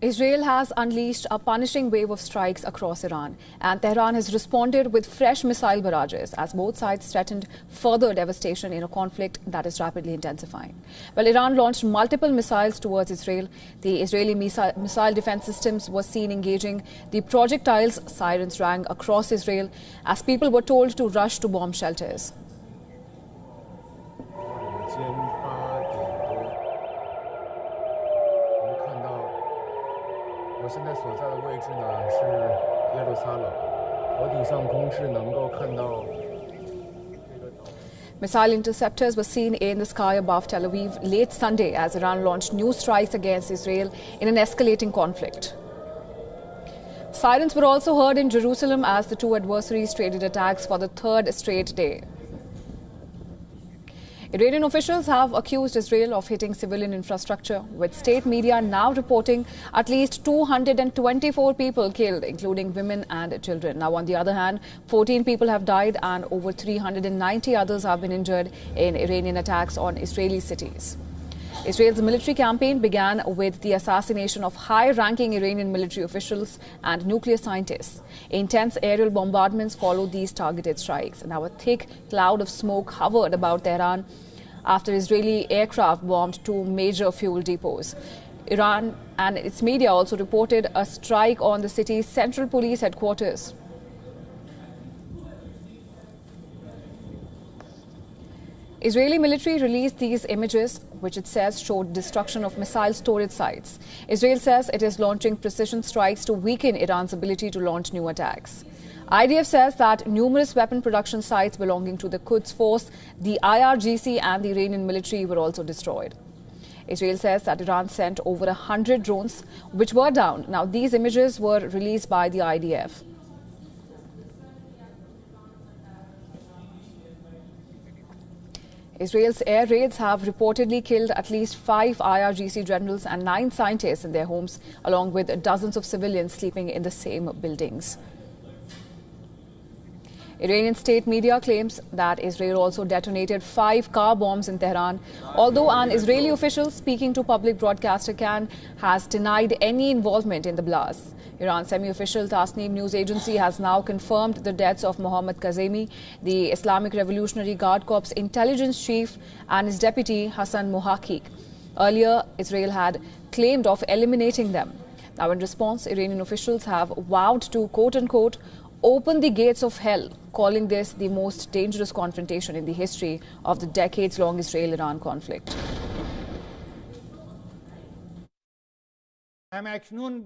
Israel has unleashed a punishing wave of strikes across Iran, and Tehran has responded with fresh missile barrages as both sides threatened further devastation in a conflict that is rapidly intensifying. Well, Iran launched multiple missiles towards Israel. The Israeli missile defense systems were seen engaging the projectiles. Sirens rang across Israel as people were told to rush to bomb shelters. Missile interceptors were seen in the sky above Tel Aviv late Sunday as Iran launched new strikes against Israel in an escalating conflict. Sirens were also heard in Jerusalem as the two adversaries traded attacks for the third straight day. Iranian officials have accused Israel of hitting civilian infrastructure, with state media now reporting at least 224 people killed, including women and children. Now, on the other hand, 14 people have died and over 390 others have been injured in Iranian attacks on Israeli cities. Israel's military campaign began with the assassination of high-ranking Iranian military officials and nuclear scientists. Intense aerial bombardments followed these targeted strikes. Now, a thick cloud of smoke hovered about Tehran after Israeli aircraft bombed two major fuel depots. Iran and its media also reported a strike on the city's central police headquarters. Israeli military released these images, which it says showed destruction of missile storage sites. Israel says it is launching precision strikes to weaken Iran's ability to launch new attacks. IDF says that numerous weapon production sites belonging to the Quds Force, the IRGC and the Iranian military were also destroyed. Israel says that Iran sent over 100 drones, which were downed. Now, these images were released by the IDF. Israel's air raids have reportedly killed at least 5 IRGC generals and 9 scientists in their homes, along with dozens of civilians sleeping in the same buildings. Iranian state media claims that Israel also detonated 5 car bombs in Tehran, although an Israeli official speaking to public broadcaster Kan has denied any involvement in the blasts. Iran's semi-official Tasnim news agency has now confirmed the deaths of Mohammad Kazemi, the Islamic Revolutionary Guard Corps intelligence chief, and his deputy Hassan Mohakik. Earlier, Israel had claimed of eliminating them. Now, in response, Iranian officials have vowed to, quote-unquote, open the gates of hell, calling this the most dangerous confrontation in the history of the decades-long Israel-Iran conflict.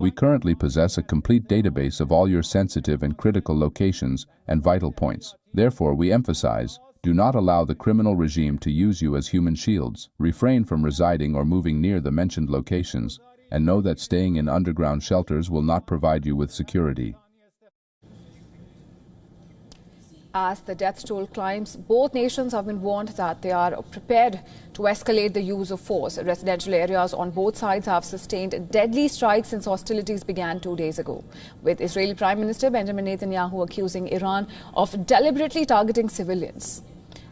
We currently possess a complete database of all your sensitive and critical locations and vital points. Therefore, we emphasize, do not allow the criminal regime to use you as human shields. Refrain from residing or moving near the mentioned locations, and know that staying in underground shelters will not provide you with security. As the death toll climbs, both nations have been warned that they are prepared to escalate the use of force. Residential areas on both sides have sustained deadly strikes since hostilities began 2 days ago, with Israeli Prime Minister Benjamin Netanyahu accusing Iran of deliberately targeting civilians.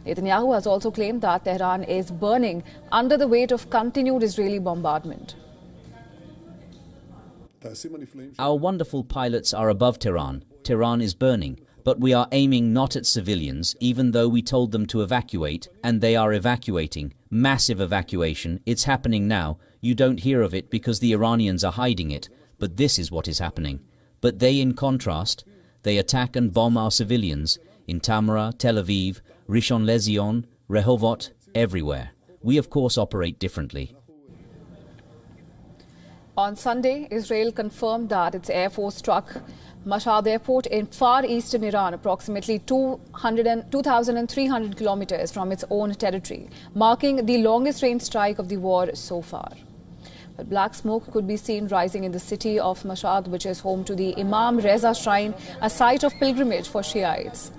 Netanyahu has also claimed that Tehran is burning under the weight of continued Israeli bombardment. Our wonderful pilots are above Tehran. Tehran is burning. But we are aiming not at civilians, even though we told them to evacuate, and they are evacuating. Massive evacuation. It's happening now. You don't hear of it because the Iranians are hiding it, but this is what is happening. But they, in contrast, they attack and bomb our civilians in Tamra, Tel Aviv, Rishon LeZion, Rehovot, everywhere. We, of course, operate differently. On Sunday, Israel confirmed that its Air Force struck Mashhad airport in far eastern Iran, approximately 2,300 kilometers from its own territory, marking the longest range strike of the war so far. But black smoke could be seen rising in the city of Mashhad, which is home to the Imam Reza Shrine, a site of pilgrimage for Shiites.